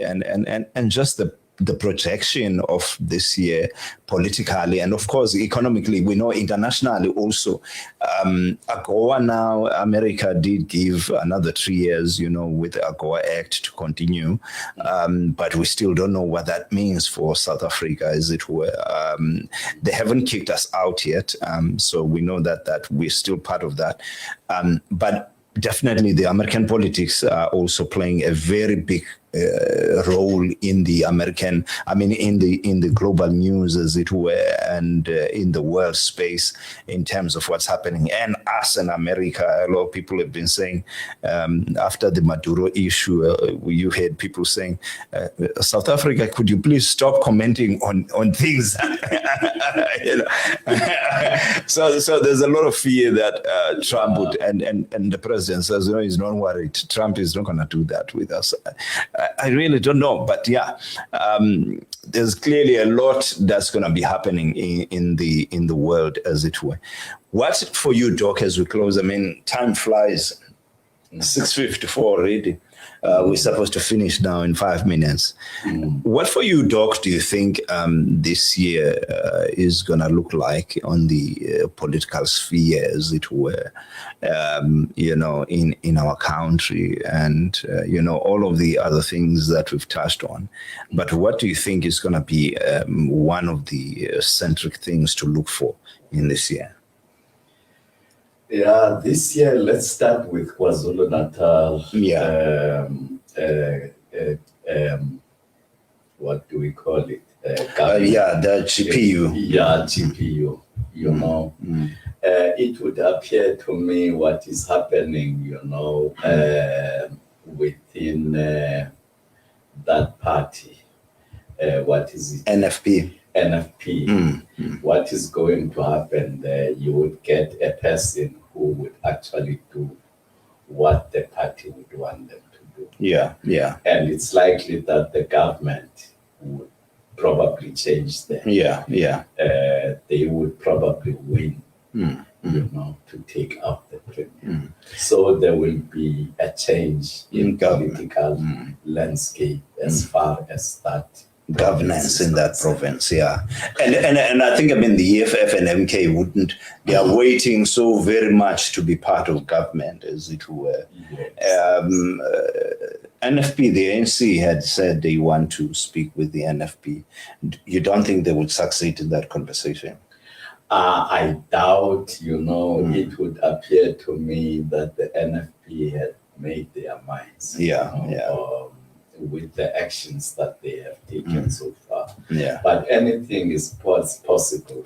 Speaker 1: just the projection of this year politically, and of course economically. We know internationally also. AGOA now, America did give another 3 years, with the AGOA Act to continue, but we still don't know what that means for South Africa, as it were. They haven't kicked us out yet, so we know that we're still part of that. But definitely the American politics are also playing a very big role in the American, in the global news, as it were, and in the world space in terms of what's happening. And us in America, a lot of people have been saying, after the Maduro issue, you heard people saying, South Africa, could you please stop commenting on things? So there's a lot of fear that Trump would, and the president says, he's not worried. Trump is not going to do that with us. I really don't know, but there's clearly a lot that's going to be happening in the world, as it were. What's it for you, Doc, as we close? Time flies. 6:54 already. We're supposed to finish now in 5 minutes. What for you, Doc, do you think this year is going to look like on the political sphere, as it were, in our country, and, all of the other things that we've touched on? But what do you think is going to be one of the centric things to look for in this year?
Speaker 2: This year, let's start with KwaZulu-Natal. What do we call it?
Speaker 1: The GPU.
Speaker 2: GPU. It would appear to me what is happening, within that party. What is it?
Speaker 1: NFP.
Speaker 2: What is going to happen there? You would get a person who would actually do what the party would want them to do. And it's likely that the government would probably change them. They would probably win, to take up the premium. So there will be a change in political landscape as far as that
Speaker 1: governance in that province, and I think the EFF and MK wouldn't. They are waiting so very much to be part of government, as it were. NFP, the ANC had said they want to speak with the NFP. You don't think they would succeed in that conversation?
Speaker 2: I doubt. It would appear to me that the NFP had made their minds. With the actions that they have taken so far. But anything is possible.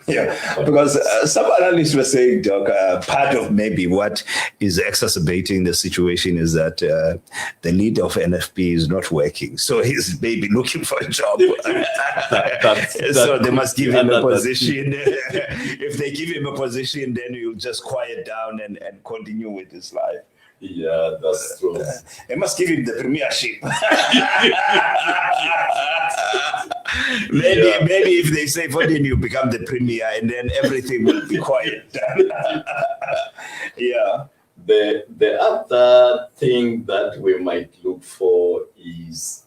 Speaker 1: Because some analysts were saying, Doc, part of maybe what is exacerbating the situation is that the leader of NFP is not working. So he's maybe looking for a job. So they must give him a position. If they give him a position, then he'll just quiet down and continue with his life.
Speaker 2: That's true.
Speaker 1: They must give him the premiership. Maybe if they say 14, you become the premier, and then everything will be quiet. Yeah.
Speaker 2: The other thing that we might look for is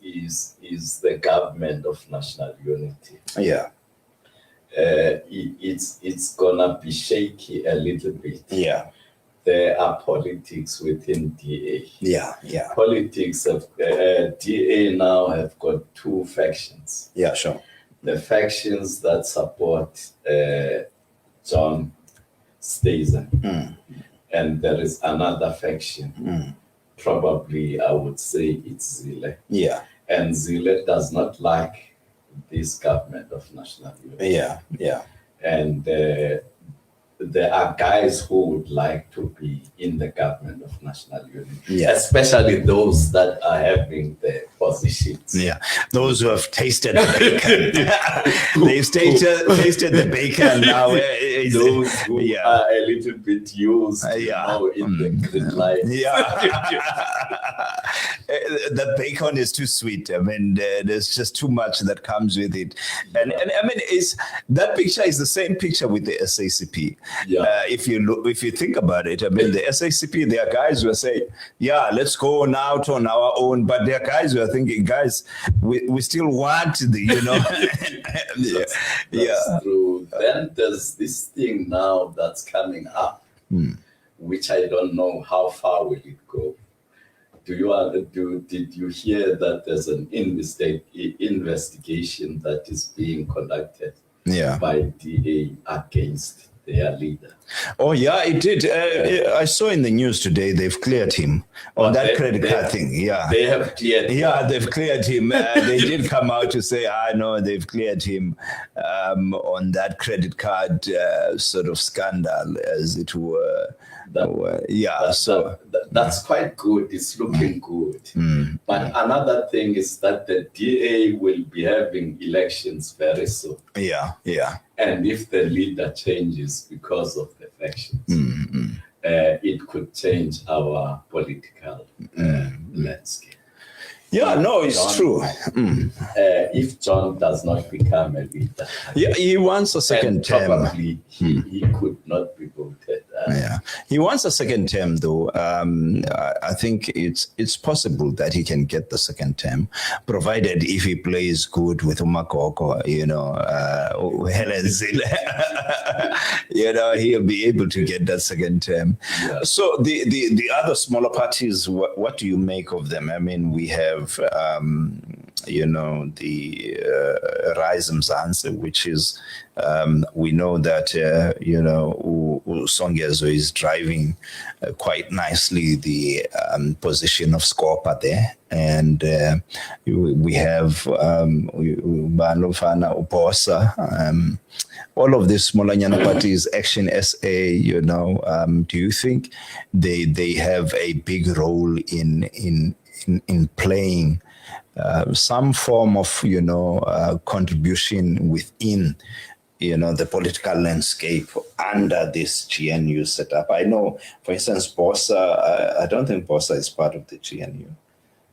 Speaker 2: the government of national unity.
Speaker 1: Yeah.
Speaker 2: It's gonna be shaky a little bit.
Speaker 1: Yeah.
Speaker 2: There are politics within DA.
Speaker 1: Yeah.
Speaker 2: Politics of DA now have got two factions.
Speaker 1: Yeah, sure.
Speaker 2: The factions that support John Stazen. And there is another faction. Probably I would say it's Zille.
Speaker 1: Yeah.
Speaker 2: And Zille does not like this government of national unity.
Speaker 1: Yeah.
Speaker 2: And there are guys who would like to be in the government of national unity, especially those that are having the positions.
Speaker 1: Yeah, those who have tasted the bacon. They've tasted the bacon now.
Speaker 2: Those who are a little bit used in the grid life.
Speaker 1: The bacon is too sweet. I mean, there's just too much that comes with it. And I mean, that picture is the same picture with the SACP.
Speaker 2: Yeah.
Speaker 1: If you think about it, I mean, the SACP, there are guys who are saying, let's go now on our own. But there are guys who are thinking, guys, we still want
Speaker 2: That's true. Then there's this thing now that's coming up, which I don't know how far will it go. Did you hear that there's an investigation that is being conducted by DA against their leader?
Speaker 1: Oh yeah, it did. I saw in the news today they've cleared him on that credit card thing. Yeah,
Speaker 2: they have cleared him.
Speaker 1: Yeah, they've cleared him. They did come out to say, no, they've cleared him on that credit card sort of scandal, as it were.
Speaker 2: That's quite good. It's looking good. But another thing is that the DA will be having elections very soon.
Speaker 1: Yeah.
Speaker 2: And if the leader changes because of the factions, it could change our political landscape.
Speaker 1: Yeah, no, it's true.
Speaker 2: If John does not become a leader,
Speaker 1: he wants a second term.
Speaker 2: Probably he could not be voted.
Speaker 1: He wants a second term, though. I think it's possible that he can get the second term, provided if he plays good with Umakoko, Helen Zille. He'll be able to get that second term. Yeah. So the other smaller parties, what do you make of them? I mean, we have the Rise Mzansi, which is we know that Songezo is driving quite nicely the position of Scopa there, and we have Banofana Uposa, all of these smaller parties, Action SA. Do you think they have a big role in playing some form of contribution within the political landscape under this GNU setup? I know, for instance, Bosa, I don't think Bosa is part of the GNU.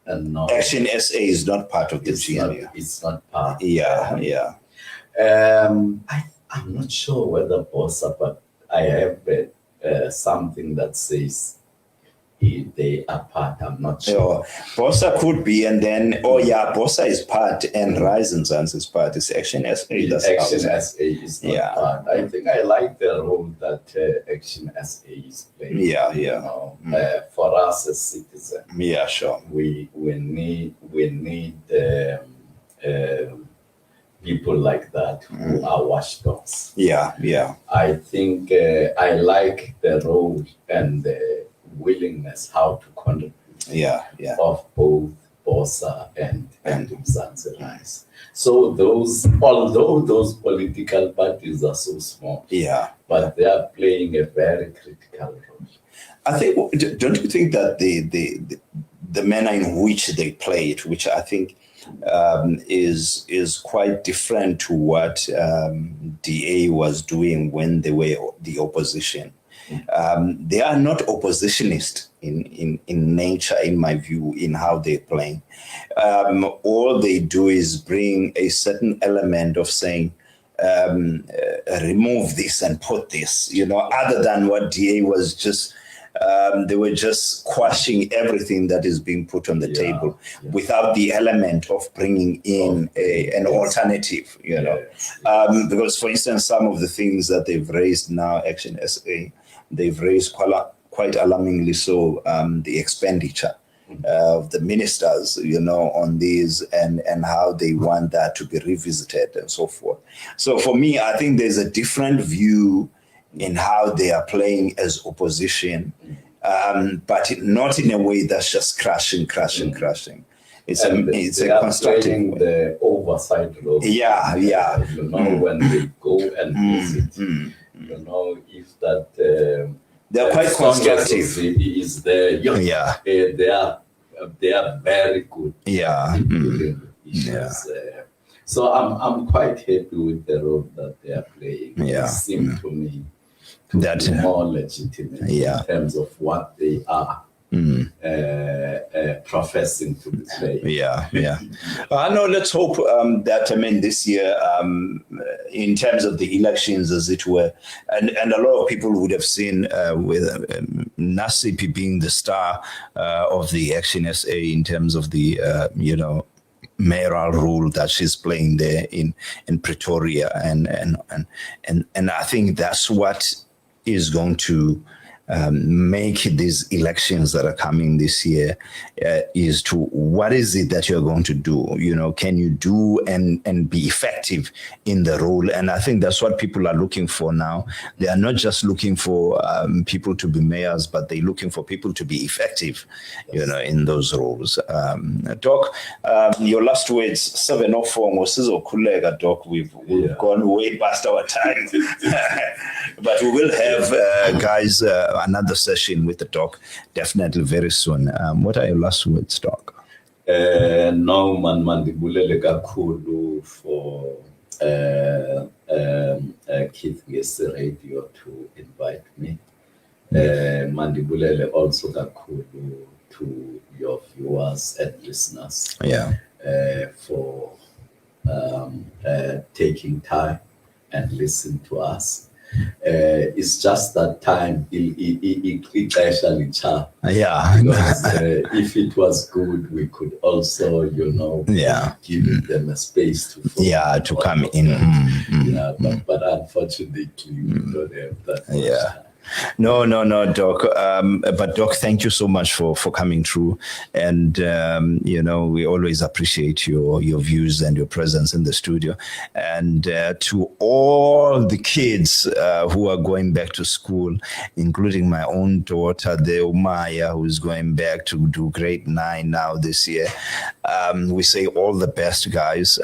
Speaker 2: No.
Speaker 1: Action SA is not part of the GNU.
Speaker 2: It's not part.
Speaker 1: Yeah.
Speaker 2: I'm not sure whether Bosa, but I have something that says they are part. I'm not sure.
Speaker 1: Bosa could be, and then Bosa is part, and Rise Mzansi is part. It's Action SA.
Speaker 2: Action SA is not part. I think I like the role that Action SA is playing. For us as citizens.
Speaker 1: Yeah, sure.
Speaker 2: We need people like that who are watchdogs.
Speaker 1: Yeah.
Speaker 2: I think I like the role and the willingness how to contribute of both Bosa and Mzansi Rise. So although those political parties are so small, but they are playing a very critical role.
Speaker 1: I think, don't you think that the manner in which they play it, which I think is quite different to what DA was doing when they were the opposition? They are not oppositionist in nature, in my view, in how they're playing. All they do is bring a certain element of saying, remove this and put this, other than what DA was just, they were just quashing everything that is being put on the table without the element of bringing in an alternative, because, for instance, some of the things that they've raised now, Action SA, they've raised quite alarmingly so, the expenditure of the ministers, on these and how they want that to be revisited and so forth. So for me, I think there's a different view in how they are playing as opposition, but not in a way that's just crashing. It's a constructive way.
Speaker 2: The oversight role.
Speaker 1: Yeah.
Speaker 2: When they go and visit, if that
Speaker 1: they're quite constructive.
Speaker 2: Is there? They are very good. So I'm quite happy with the role that they are playing. It seems to me to be more legitimate in terms of what they are professing to be playing.
Speaker 1: No, let's hope that, this year, in terms of the elections, as it were, and a lot of people would have seen with Nasipi being the star of the Action SA in terms of the, mayoral role that she's playing there in Pretoria, and I think that's what is going to make these elections that are coming this year is to what is it that you're going to do? Can you do and be effective in the role? And I think that's what people are looking for now. They are not just looking for people to be mayors, but they're looking for people to be effective, in those roles. Doc, your last words, 7:04, Ngosizo Kulega, Doc. We've gone way past our time, but we will have guys. Another session with the Doc definitely very soon. What are your last words, Doc?
Speaker 2: No, mandibulele kakhulu for Keith Ngesi Radio to invite me. Mandibulele also kakhulu to your viewers and listeners. For taking time and listen to us. It's just that time. Because if it was good, we could also, give them a space to
Speaker 1: come in.
Speaker 2: But unfortunately, we don't have that much time.
Speaker 1: No, Doc. But Doc, thank you so much for coming through. And, we always appreciate your views and your presence in the studio. And to all the kids who are going back to school, including my own daughter, Maya, who's going back to do grade 9 now this year, we say all the best, guys.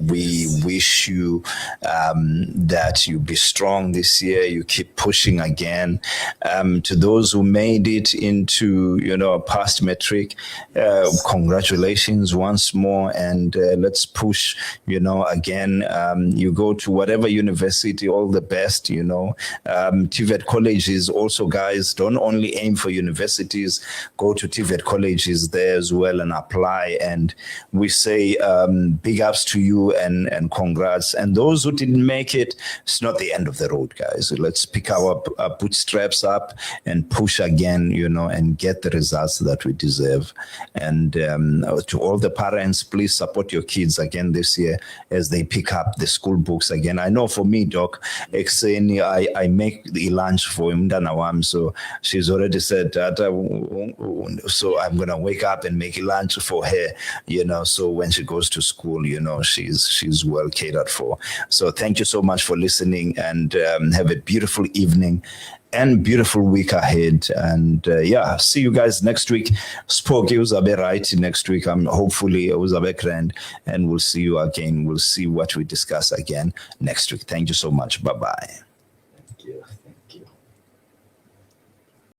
Speaker 1: We wish you that you be strong this year. You keep pushing again. To those who made it into, past Matric, congratulations once more, and let's push, again. You go to whatever university, all the best, TVET colleges also, guys, don't only aim for universities, go to TVET colleges there as well and apply. And we say big ups to you and congrats. And those who didn't make it, it's not the end of the road, guys. Let's pick our bootstraps up and push again, and get the results that we deserve. And to all the parents, please support your kids again this year as they pick up the school books again. I know for me, Doc, I make the lunch for Mdana Wam, so she's already said that, so I'm going to wake up and make lunch for her, so when she goes to school, she's well catered for. So thank you so much for listening, and have a beautiful evening and beautiful week ahead. And see you guys next week. Spokie uzabe right next week. Hopefully uzabe grand, and we'll see you again. We'll see what we discuss again next week. Thank you so much. Bye-bye.
Speaker 2: Thank you.